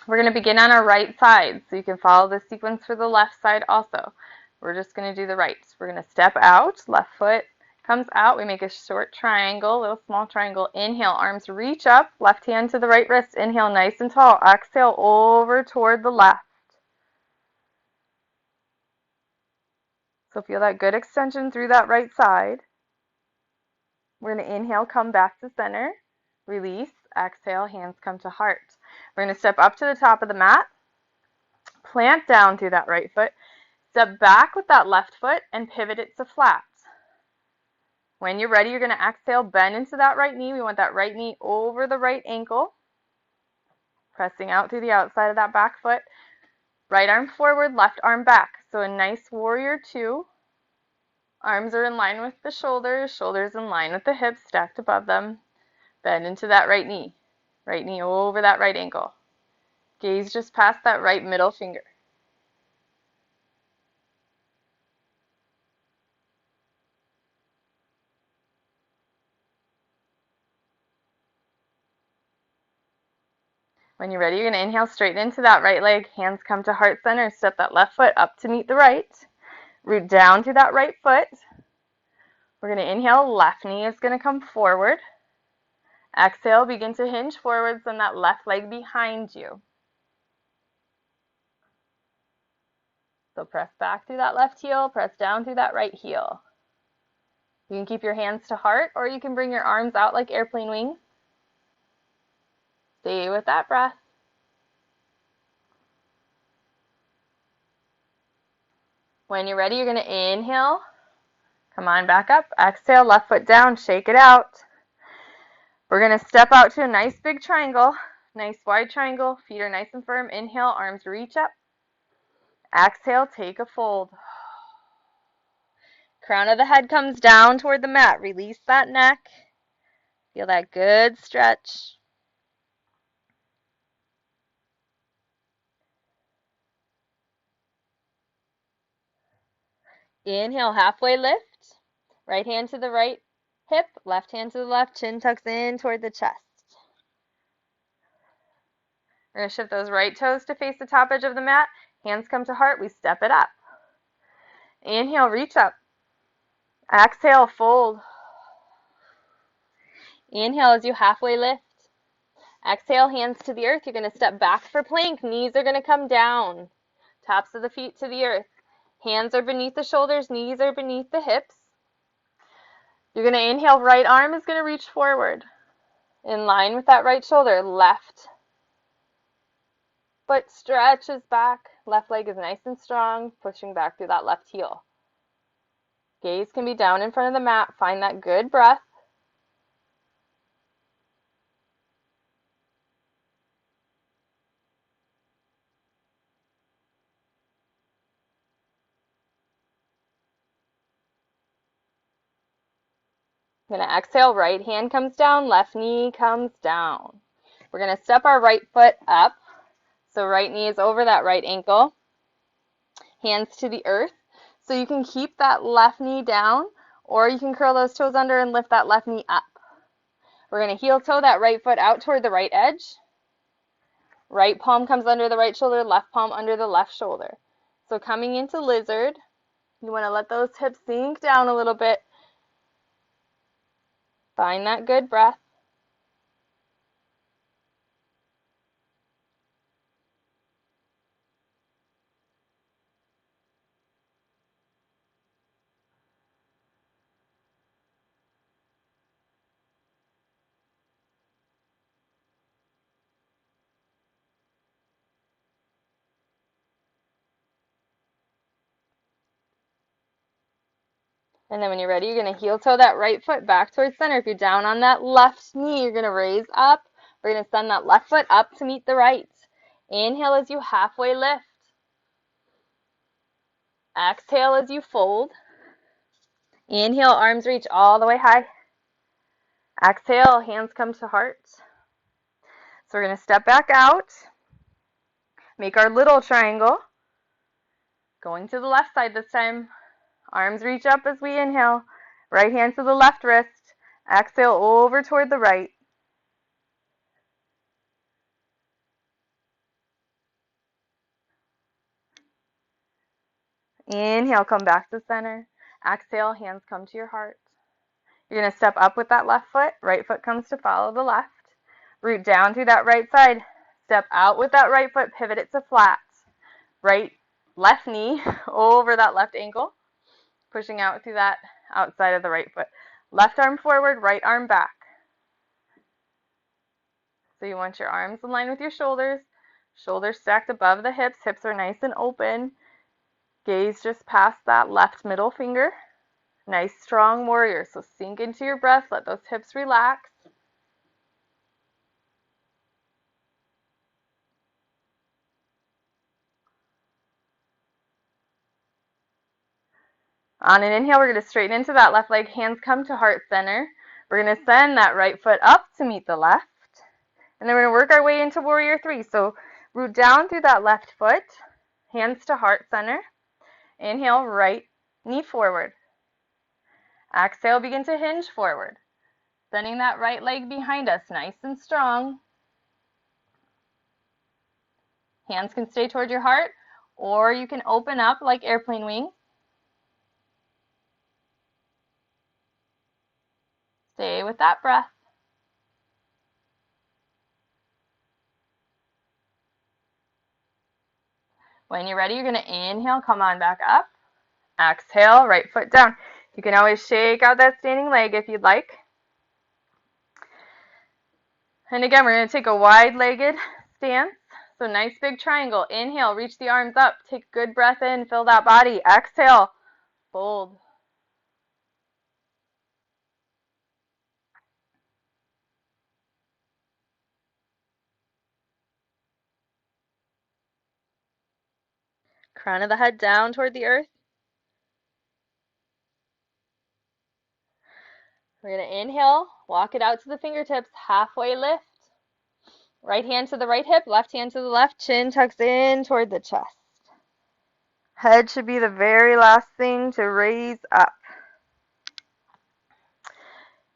We're going to begin on our right side, so you can follow the sequence for the left side also. We're just going to do the right. We're going to step out, left foot comes out, we make a short triangle, little small triangle, inhale, arms reach up, left hand to the right wrist, inhale nice and tall, exhale over toward the left. So feel that good extension through that right side. We're going to inhale, come back to center, release, exhale, hands come to heart. We're going to step up to the top of the mat, plant down through that right foot, step back with that left foot and pivot it to flat. When you're ready, you're going to exhale, bend into that right knee. We want that right knee over the right ankle, pressing out through the outside of that back foot. Right arm forward, left arm back. So a nice warrior two. Arms are in line with the shoulders, shoulders in line with the hips, stacked above them. Bend into that right knee over that right ankle. Gaze just past that right middle finger. When you're ready, you're going to inhale, straighten into that right leg. Hands come to heart center. Step that left foot up to meet the right. Root down through that right foot. We're going to inhale, left knee is going to come forward. Exhale, begin to hinge forward, send that left leg behind you. So press back through that left heel, press down through that right heel. You can keep your hands to heart, or you can bring your arms out like airplane wings. Stay with that breath. When you're ready, you're going to inhale. Come on back up. Exhale, left foot down, shake it out. We're going to step out to a nice big triangle, nice wide triangle. Feet are nice and firm. Inhale, arms reach up. Exhale, take a fold. Crown of the head comes down toward the mat. Release that neck. Feel that good stretch. Inhale, halfway lift. Right hand to the right hip, left hand to the left, chin tucks in toward the chest. We're going to shift those right toes to face the top edge of the mat. Hands come to heart, we step it up. Inhale, reach up. Exhale, fold. Inhale as you halfway lift. Exhale, hands to the earth. You're going to step back for plank. Knees are going to come down. Tops of the feet to the earth. Hands are beneath the shoulders, knees are beneath the hips. You're going to inhale, right arm is going to reach forward. In line with that right shoulder, left foot stretches back. Left leg is nice and strong, pushing back through that left heel. Gaze can be down in front of the mat. Find that good breath. We're going to exhale, right hand comes down, left knee comes down. We're going to step our right foot up. So right knee is over that right ankle. Hands to the earth. So you can keep that left knee down, or you can curl those toes under and lift that left knee up. We're going to heel toe that right foot out toward the right edge. Right palm comes under the right shoulder, left palm under the left shoulder. So coming into lizard, you want to let those hips sink down a little bit. Find that good breath. And then when you're ready, you're going to heel toe that right foot back towards center. If you're down on that left knee, you're going to raise up. We're going to send that left foot up to meet the right. Inhale as you halfway lift. Exhale as you fold. Inhale, arms reach all the way high. Exhale, hands come to heart. So we're going to step back out. Make our little triangle. Going to the left side this time. Arms reach up as we inhale. Right hand to the left wrist. Exhale over toward the right. Inhale, come back to center. Exhale, hands come to your heart. You're going to step up with that left foot. Right foot comes to follow the left. Root down through that right side. Step out with that right foot. Pivot it to flat. Left knee over that left ankle. Pushing out through that outside of the right foot. Left arm forward, right arm back. So you want your arms in line with your shoulders. Shoulders stacked above the hips. Hips are nice and open. Gaze just past that left middle finger. Nice strong warrior. So sink into your breath. Let those hips relax. On an inhale, we're going to straighten into that left leg. Hands come to heart center. We're going to send that right foot up to meet the left. And then we're going to work our way into warrior three. So root down through that left foot. Hands to heart center. Inhale, right knee forward. Exhale, begin to hinge forward. Sending that right leg behind us, nice and strong. Hands can stay toward your heart, or you can open up like airplane wings. Stay with that breath. When you're ready, you're going to inhale, come on back up. Exhale, right foot down. You can always shake out that standing leg if you'd like. And again, we're going to take a wide-legged stance. So nice big triangle. Inhale, reach the arms up. Take a good breath in, fill that body. Exhale, fold. Crown of the head down toward the earth. We're going to inhale, walk it out to the fingertips, halfway lift. Right hand to the right hip, left hand to the left, chin tucks in toward the chest. Head should be the very last thing to raise up.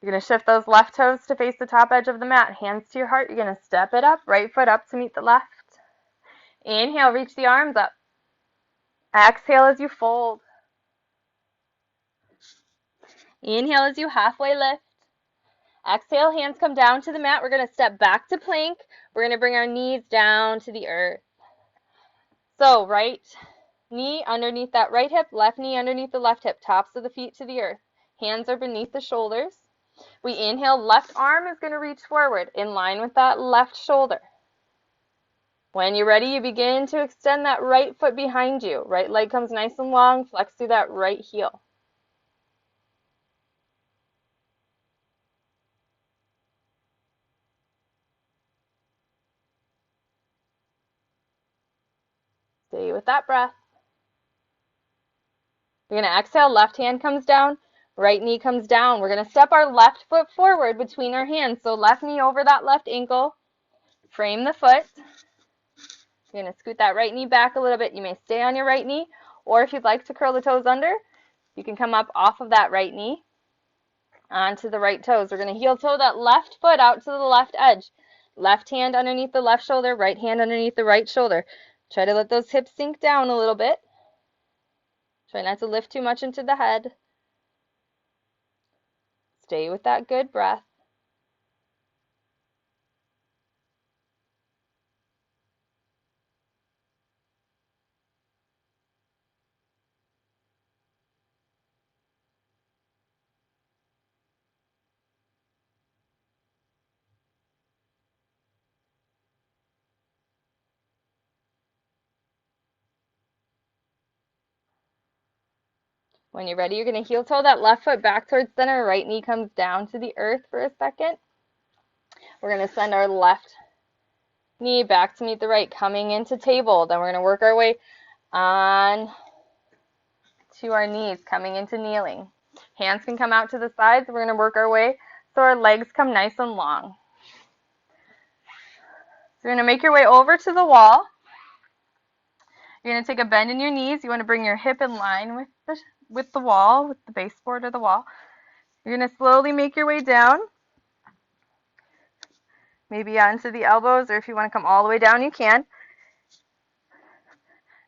You're going to shift those left toes to face the top edge of the mat. Hands to your heart. You're going to step it up, right foot up to meet the left. Inhale, reach the arms up. Exhale as you fold. Inhale as you halfway lift. Exhale, hands come down to the mat. We're going to step back to plank. We're going to bring our knees down to the earth. So right knee underneath that right hip, left knee underneath the left hip, tops of the feet to the earth. Hands are beneath the shoulders. We inhale, left arm is going to reach forward in line with that left shoulder. When you're ready, you begin to extend that right foot behind you. Right leg comes nice and long, flex through that right heel. Stay with that breath. You're going to exhale, left hand comes down, right knee comes down. We're going to step our left foot forward between our hands. So left knee over that left ankle. Frame the foot. You're going to scoot that right knee back a little bit. You may stay on your right knee, or if you'd like to curl the toes under, you can come up off of that right knee onto the right toes. We're going to heel toe that left foot out to the left edge. Left hand underneath the left shoulder, right hand underneath the right shoulder. Try to let those hips sink down a little bit. Try not to lift too much into the head. Stay with that good breath. When you're ready, you're going to heel toe that left foot back towards center. Right knee comes down to the earth for a second. We're going to send our left knee back to meet the right, coming into table. Then we're going to work our way on to our knees, coming into kneeling. Hands can come out to the sides. We're going to work our way so our legs come nice and long. So you're going to make your way over to the wall. You're going to take a bend in your knees. You want to bring your hip in line with the wall, with the baseboard of the wall. You're going to slowly make your way down, maybe onto the elbows, or if you want to come all the way down, you can.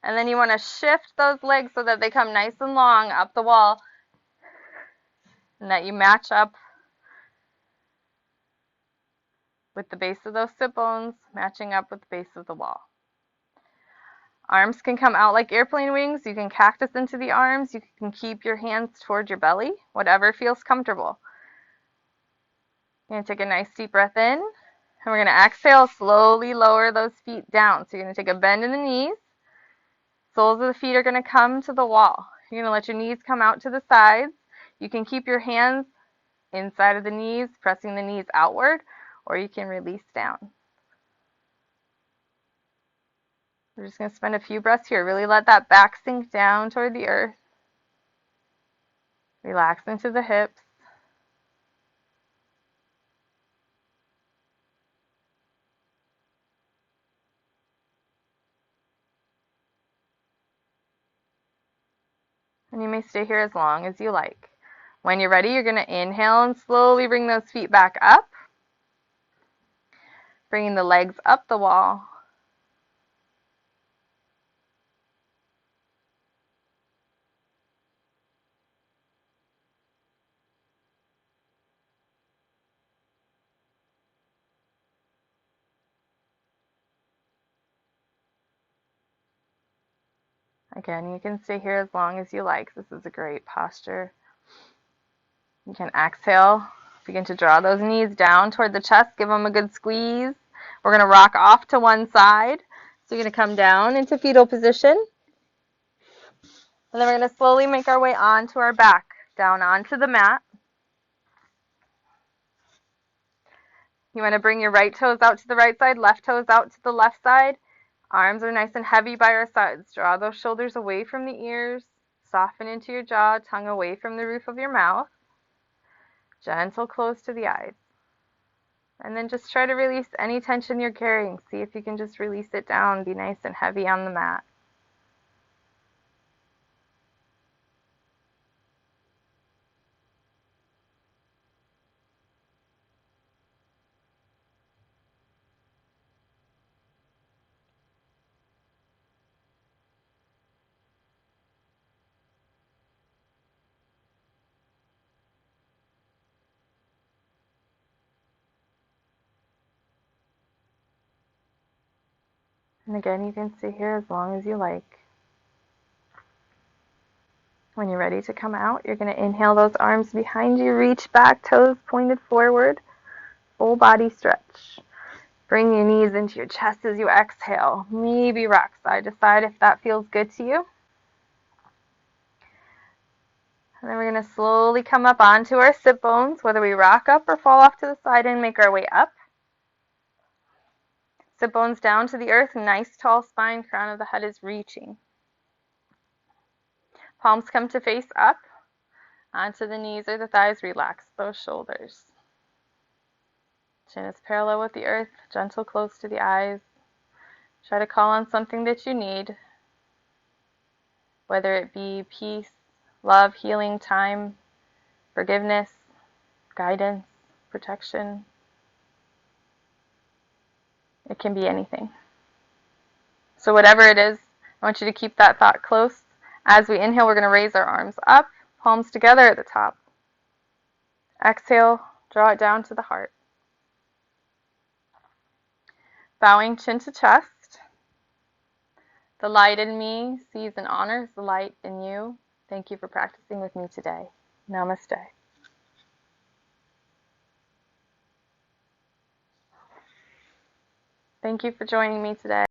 And then you want to shift those legs so that they come nice and long up the wall and that you match up with the base of those sit bones, matching up with the base of the wall. Arms can come out like airplane wings. You can cactus into the arms. You can keep your hands toward your belly, whatever feels comfortable. You're going to take a nice deep breath in, and we're going to exhale, slowly lower those feet down. So you're going to take a bend in the knees. Soles of the feet are going to come to the wall. You're going to let your knees come out to the sides. You can keep your hands inside of the knees, pressing the knees outward, or you can release down. We're just going to spend a few breaths here. Really let that back sink down toward the earth. Relax into the hips. And you may stay here as long as you like. When you're ready, you're going to inhale and slowly bring those feet back up. Bringing the legs up the wall. Again, you can stay here as long as you like. This is a great posture. You can exhale. Begin to draw those knees down toward the chest. Give them a good squeeze. We're going to rock off to one side. So you're going to come down into fetal position. And then we're going to slowly make our way onto our back, down onto the mat. You want to bring your right toes out to the right side, left toes out to the left side. Arms are nice and heavy by our sides. Draw those shoulders away from the ears. Soften into your jaw, tongue away from the roof of your mouth. Gentle close to the eyes. And then just try to release any tension you're carrying. See if you can just release it down. Be nice and heavy on the mat. And again, you can stay here as long as you like. When you're ready to come out, you're going to inhale those arms behind you, reach back, toes pointed forward, full body stretch. Bring your knees into your chest as you exhale. Maybe rock side to side if that feels good to you. And then we're going to slowly come up onto our sit bones, whether we rock up or fall off to the side and make our way up. Sit bones down to the earth, nice tall spine, crown of the head is reaching. Palms come to face up, onto the knees or the thighs, relax those shoulders. Chin is parallel with the earth, gentle close to the eyes. Try to call on something that you need, whether it be peace, love, healing, time, forgiveness, guidance, protection. It can be anything. So whatever it is, I want you to keep that thought close. As we inhale, we're going to raise our arms up, palms together at the top. Exhale, draw it down to the heart. Bowing chin to chest. The light in me sees and honors the light in you. Thank you for practicing with me today. Namaste. Thank you for joining me today.